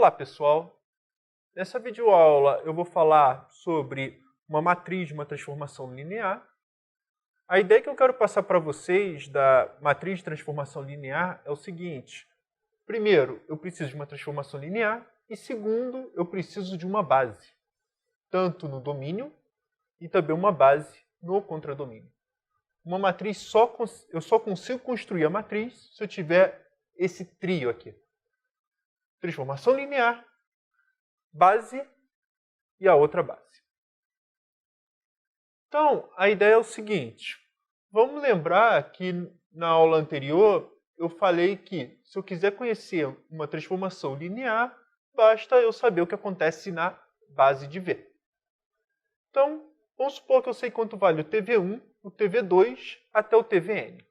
Olá pessoal, nessa videoaula eu vou falar sobre uma matriz de uma transformação linear. A ideia que eu quero passar para vocês da matriz de transformação linear é o seguinte. Primeiro, eu preciso de uma transformação linear e segundo, eu preciso de uma base, tanto no domínio e também uma base no contradomínio. Uma matriz eu só consigo construir a matriz se eu tiver esse trio aqui. Transformação linear, base e a outra base. Então, a ideia é o seguinte. Vamos lembrar que na aula anterior eu falei que se eu quiser conhecer uma transformação linear, basta eu saber o que acontece na base de V. Então, vamos supor que eu sei quanto vale o TV1, o TV2 até o TVN.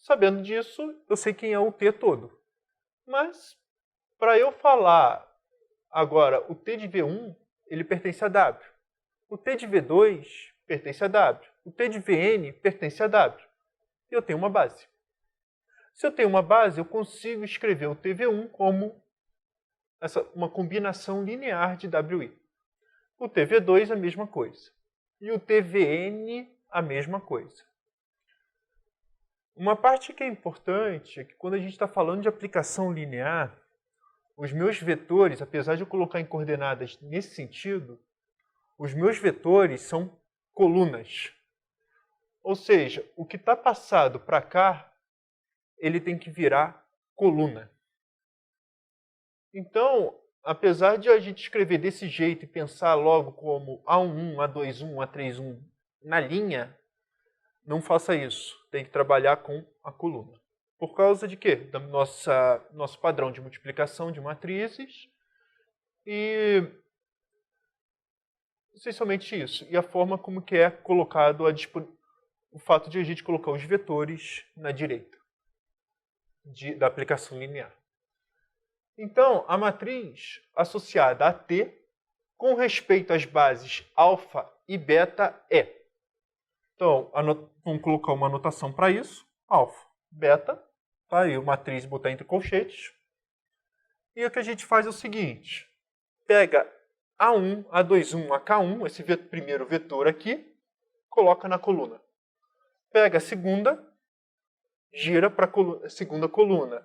Sabendo disso, eu sei quem é o T todo. Mas, para eu falar agora, o T de V1, ele pertence a W. O T de V2 pertence a W. O T de Vn pertence a W. E eu tenho uma base. Se eu tenho uma base, eu consigo escrever o TV1 como uma combinação linear de WI. O TV2 a mesma coisa. E o TVN a mesma coisa. Uma parte que é importante é que quando a gente está falando de aplicação linear, os meus vetores, apesar de eu colocar em coordenadas nesse sentido, os meus vetores são colunas. Ou seja, o que está passado para cá, ele tem que virar coluna. Então, apesar de a gente escrever desse jeito e pensar logo como A11, A21, A31 na linha, não faça isso. Tem que trabalhar com a coluna. Por causa de quê? Do nosso padrão de multiplicação de matrizes e essencialmente isso. E a forma como que é colocado o fato de a gente colocar os vetores na direita da aplicação linear. Então, a matriz associada a T com respeito às bases alfa e beta é. Então, vamos colocar uma anotação para isso. Alfa, beta, tá aí, matriz botar entre colchetes. E o que a gente faz é o seguinte. Pega A1, A21, AK1, esse primeiro vetor aqui, coloca na coluna. Pega a segunda, gira para a segunda coluna.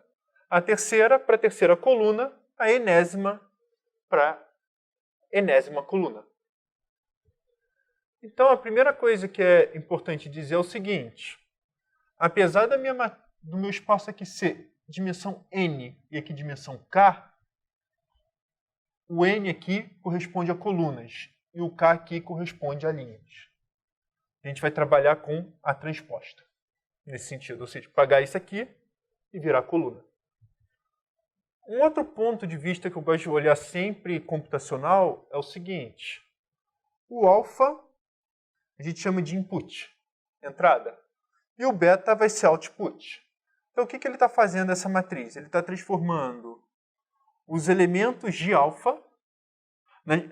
A terceira para a terceira coluna, a enésima para a enésima coluna. Então, a primeira coisa que é importante dizer é o seguinte. Apesar do meu espaço aqui ser dimensão n e aqui dimensão k, o n aqui corresponde a colunas e o k aqui corresponde a linhas. A gente vai trabalhar com a transposta, nesse sentido, ou seja, pegar isso aqui e virar coluna. Um outro ponto de vista que eu gosto de olhar sempre computacional é o seguinte. O alfa a gente chama de input, entrada, e o beta vai ser output. Então, o que ele está fazendo nessa matriz? Ele está transformando os elementos de alfa,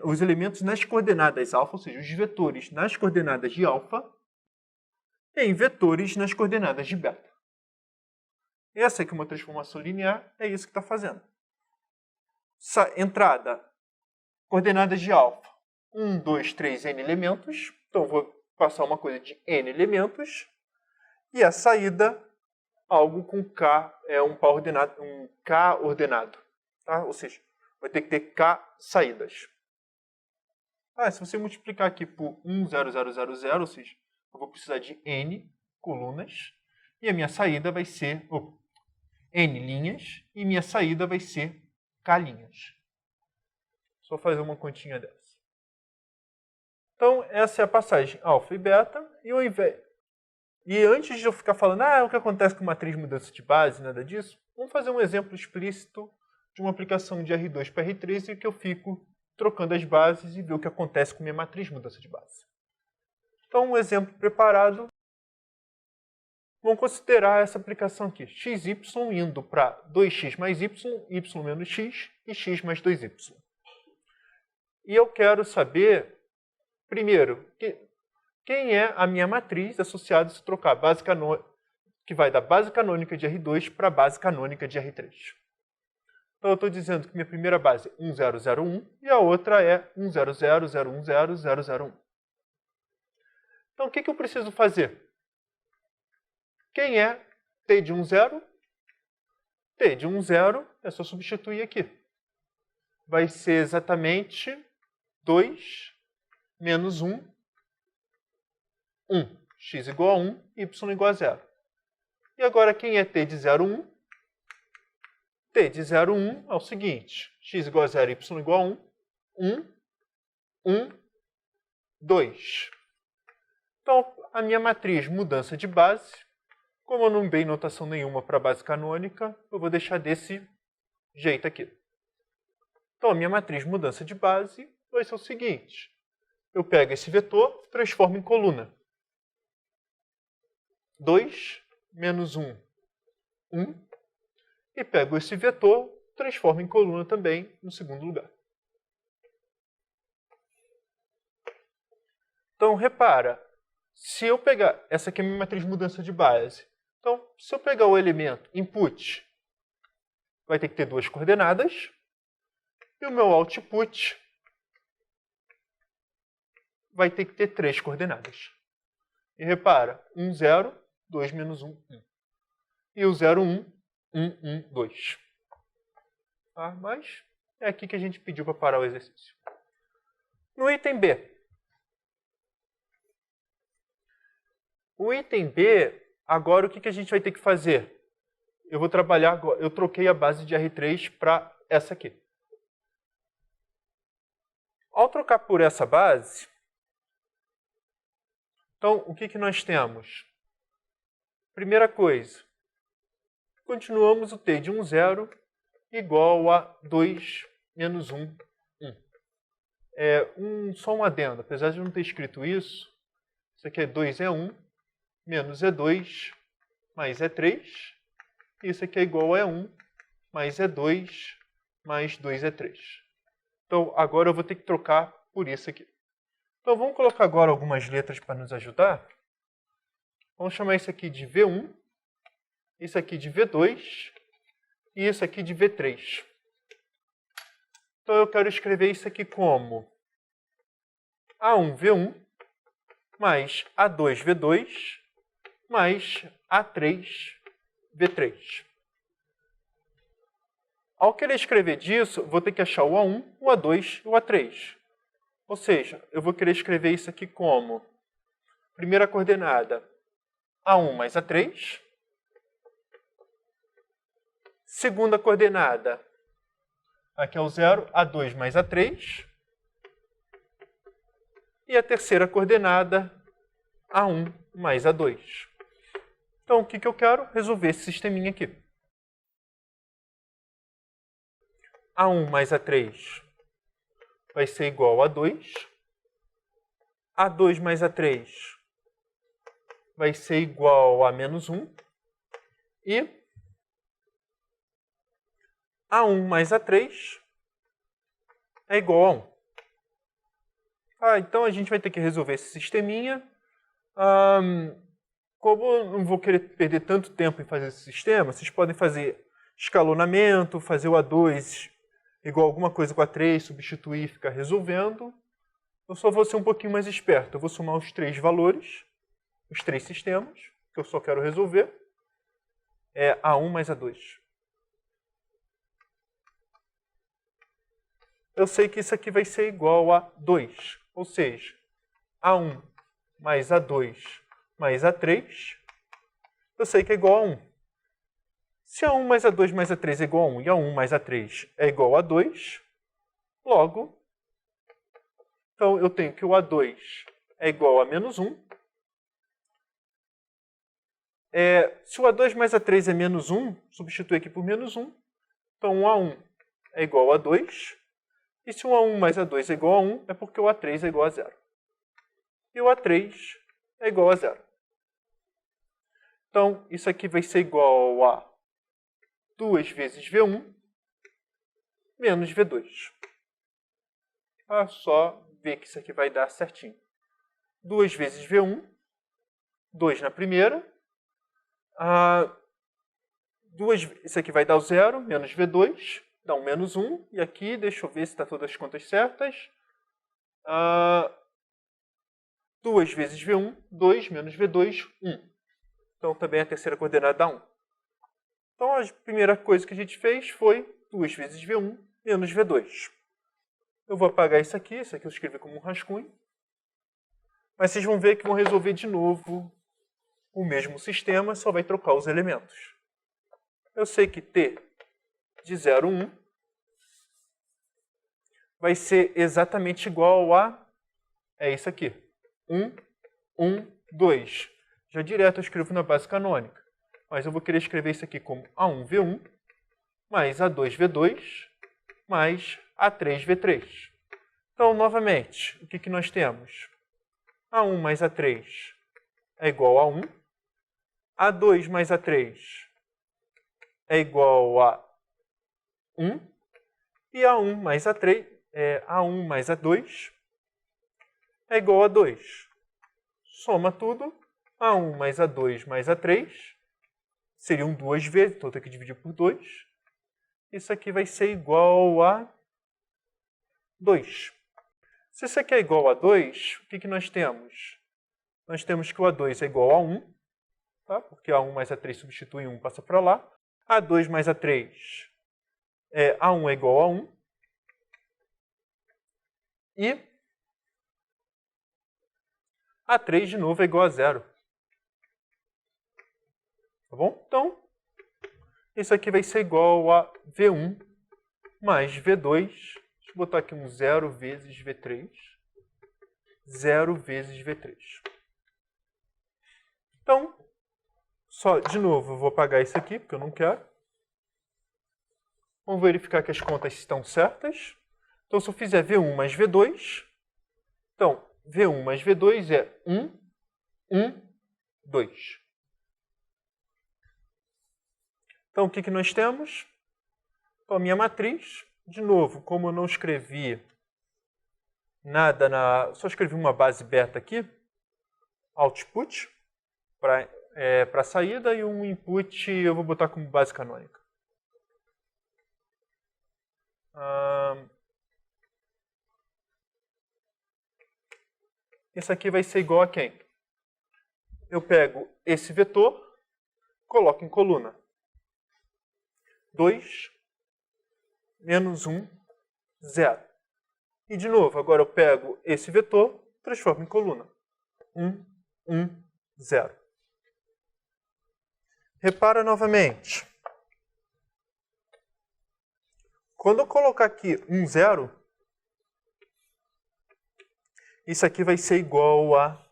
os elementos nas coordenadas alfa, ou seja, os vetores nas coordenadas de alfa, em vetores nas coordenadas de beta. Essa aqui é uma transformação linear, é isso que está fazendo. Entrada, coordenadas de alfa, 1, 2, 3, n elementos. Então, eu vou passar uma coisa de n elementos. E a saída, algo com k, um k ordenado. Tá? Ou seja, vai ter que ter k saídas. Se você multiplicar aqui por 1, 0, 0, 0, 0, ou seja, eu vou precisar de n colunas. E a minha saída vai ser n linhas. E minha saída vai ser k linhas. Só fazer uma continha dessa. Então, essa é a passagem alfa e beta. E antes de eu ficar falando, o que acontece com matriz mudança de base, nada disso, vamos fazer um exemplo explícito de uma aplicação de R2 para R3 em que eu fico trocando as bases e ver o que acontece com minha matriz mudança de base. Então, um exemplo preparado. Vamos considerar essa aplicação aqui. XY indo para 2x mais y, y menos x e x mais 2y. E eu quero saber, primeiro, quem é a minha matriz associada se trocar base canônica, que vai da base canônica de R2 para a base canônica de R3. Então, eu estou dizendo que minha primeira base é 1001 e a outra é 100.010.001. Então, o que eu preciso fazer? Quem é t de 10? T de 10 é só substituir aqui. Vai ser exatamente 2 menos 1, 1. X igual a 1, y igual a 0. E agora, quem é t de 0,1? T de 0,1 é o seguinte. X igual a 0, y igual a 1. 1, 2. Então, a minha matriz mudança de base, como eu não dei notação nenhuma para a base canônica, eu vou deixar desse jeito aqui. Então, a minha matriz mudança de base vai ser o seguinte. Eu pego esse vetor, transformo em coluna. 2 menos 1, 1. E pego esse vetor, transformo em coluna também no segundo lugar. Então, repara, se eu pegar... Essa aqui é a minha matriz de mudança de base. Então, se eu pegar o elemento input, vai ter que ter 2 coordenadas. E o meu output vai ter que ter 3 coordenadas. E repara, 1, 0, 2 menos 1, 1. E o 0, 1, 1, 1, 2. Ah, mas é aqui que a gente pediu para parar o exercício. No item B. O item B, agora o que a gente vai ter que fazer? Eu vou trabalhar agora. Eu troquei a base de R3 para essa aqui. Ao trocar por essa base, então o que nós temos? Primeira coisa, continuamos o t de 10 igual a 2 menos 1, 1. Só um adendo, apesar de eu não ter escrito isso, isso aqui é 2 é 1, menos é 2, mais é 3. Isso aqui é igual a 1, mais é 2, mais 2 é 3. Então, agora eu vou ter que trocar por isso aqui. Então, vamos colocar agora algumas letras para nos ajudar. Vamos chamar isso aqui de V1, isso aqui de V2 e isso aqui de V3. Então, eu quero escrever isso aqui como A1V1 mais A2V2 mais A3V3. Ao querer escrever disso, vou ter que achar o A1, o A2 e o A3. Ou seja, eu vou querer escrever isso aqui como primeira coordenada A1 mais A3. Segunda coordenada, aqui é o 0, A2 mais A3. E a terceira coordenada, A1 mais A2. Então, o que eu quero? Resolver esse sisteminha aqui. A1 mais A3 vai ser igual a 2. A2 mais A3 vai ser igual a menos 1. E A1 mais A3 é igual a 1. Então a gente vai ter que resolver esse sisteminha. Como eu não vou querer perder tanto tempo em fazer esse sistema, vocês podem fazer escalonamento, fazer o A2 igual a alguma coisa com A3, substituir e ficar resolvendo. Eu só vou ser um pouquinho mais esperto. Eu vou somar os 3 valores, os 3 sistemas, que eu só quero resolver. É A1 mais A2. Eu sei que isso aqui vai ser igual a 2. Ou seja, A1 mais A2 mais A3, eu sei que é igual a 1. Se A1 mais A2 mais A3 é igual a 1 e A1 mais A3 é igual a 2, logo, então eu tenho que o A2 é igual a menos 1. Se o A2 mais A3 é menos 1, substitui aqui por menos 1. Então o A1 é igual a 2. E se o A1 mais A2 é igual a 1, é porque o A3 é igual a 0. E o A3 é igual a 0. Então, isso aqui vai ser igual a 2 vezes V1 menos V2. É só ver que isso aqui vai dar certinho. 2 vezes V1, 2 na primeira. Isso aqui vai dar o 0, menos V2. dá um menos 1. E aqui, deixa eu ver se está todas as contas certas. 2 vezes V1, 2 menos V2, 1. Então, também a terceira coordenada dá 1. Então, a primeira coisa que a gente fez foi 2 vezes V1 menos V2. Eu vou apagar isso aqui eu escrevi como um rascunho. Mas vocês vão ver que vão resolver de novo o mesmo sistema, só vai trocar os elementos. Eu sei que T de 0, 1 vai ser exatamente igual a... é isso aqui. 1, 1, 2. Já direto eu escrevo na base canônica. Mas eu vou querer escrever isso aqui como A1V1 mais A2V2 mais A3V3. Então, novamente, o que nós temos? A1 mais A3 é igual a 1. A2 mais A3 é igual a 1. E A1 mais A3, A1 mais A2 é igual a 2. Soma tudo. A1 mais A2 mais A3 seriam 2 vezes, então eu tenho que dividir por 2. Isso aqui vai ser igual a 2. Se isso aqui é igual a 2, o que nós temos? Nós temos que o A2 é igual a 1, tá? Porque A1 mais A3 substitui 1, passa para lá. A2 mais A3, A1 é igual a 1. E A3 de novo é igual a 0. Tá bom? Então, isso aqui vai ser igual a V1 mais V2. Deixa eu botar aqui um 0 vezes V3. 0 vezes V3. Então, só de novo, eu vou apagar isso aqui, porque eu não quero. Vamos verificar que as contas estão certas. Então, se eu fizer V1 mais V2, então, V1 mais V2 é 1, 1, 2. Então, o que nós temos? Então, a minha matriz, de novo, como eu não escrevi nada só escrevi uma base beta aqui, output, para saída, e um input eu vou botar como base canônica. Isso aqui vai ser igual a quem? Eu pego esse vetor, coloco em coluna. 2, menos 1, 0. E, de novo, agora eu pego esse vetor, transformo em coluna. 1, 1, 0. Repara novamente. Quando eu colocar aqui 1, 0, isso aqui vai ser igual a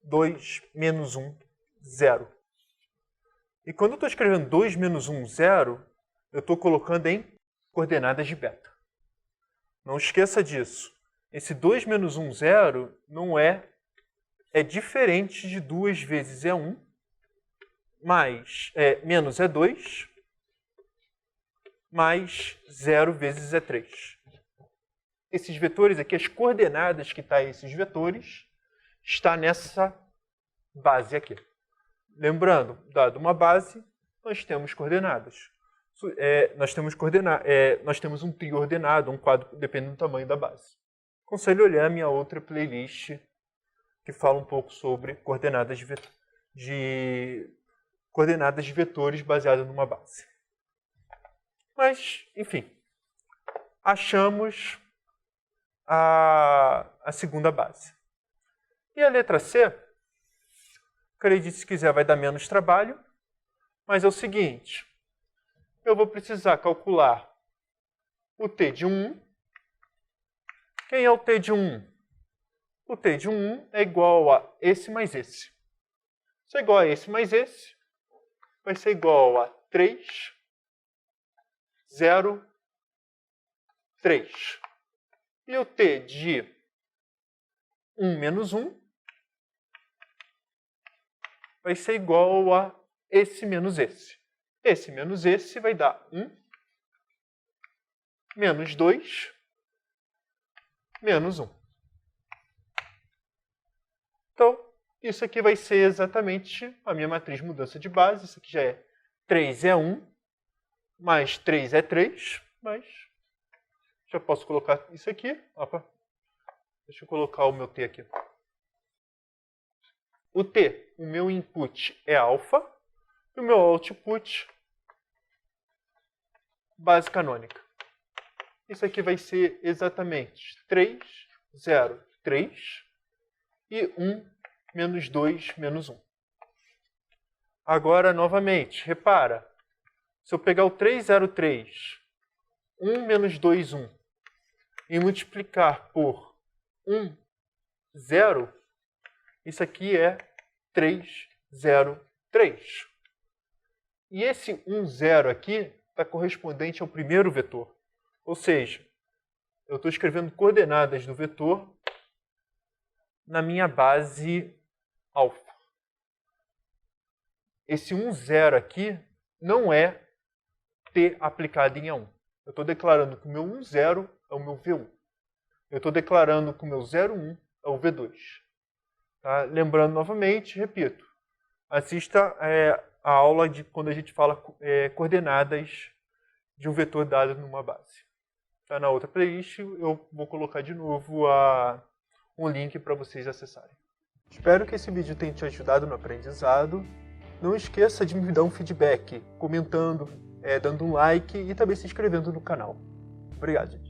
2 menos 1, 0. E quando eu estou escrevendo 2 menos 1, 0, eu estou colocando em coordenadas de beta. Não esqueça disso. Esse 2 menos 1, 0 não é diferente de 2 vezes é 1, mais menos é 2, mais 0 vezes é 3. Esses vetores aqui, as coordenadas que estão esses vetores, está nessa base aqui. Lembrando, dado uma base, nós temos coordenadas. Nós temos um trio ordenado, um quadro, dependendo do tamanho da base. Aconselho olhar a minha outra playlist, que fala um pouco sobre coordenadas de vetores baseadas numa base. Mas, enfim, achamos a segunda base. E a letra C, acredite se quiser, vai dar menos trabalho, mas é o seguinte, eu vou precisar calcular o T de 1. Quem é o T de 1? O T de 1 é igual a esse mais esse. Se é igual a esse mais esse, vai ser igual a 3, 0, 3. E o T de 1 menos 1 vai ser igual a esse menos esse. Esse menos esse vai dar 1, menos 2, menos 1. Então, isso aqui vai ser exatamente a minha matriz de mudança de base. Isso aqui já é 3 é 1, mais 3 é 3. mas já posso colocar isso aqui. Opa. Deixa eu colocar o meu t aqui. O t, o meu input é alfa, e o meu output, base canônica. Isso aqui vai ser exatamente 3, 0, 3 e 1, menos 2, menos 1. Agora, novamente, repara, se eu pegar o 303, 1 menos 2, 1, e multiplicar por 1, 0, isso aqui é 3, 0, 3. E esse 1, 0 aqui está correspondente ao primeiro vetor. Ou seja, eu estou escrevendo coordenadas do vetor na minha base alfa. Esse 1, 0 aqui não é t aplicado em A1. Eu estou declarando que o meu 1, 0 é o meu V1. Eu estou declarando que o meu 0, 1 é o V2. Tá? Lembrando novamente, repito, assista a aula de quando a gente fala coordenadas de um vetor dado numa base. Tá? Na outra playlist eu vou colocar de novo um link para vocês acessarem. Espero que esse vídeo tenha te ajudado no aprendizado. Não esqueça de me dar um feedback, comentando, dando um like e também se inscrevendo no canal. Obrigado, gente.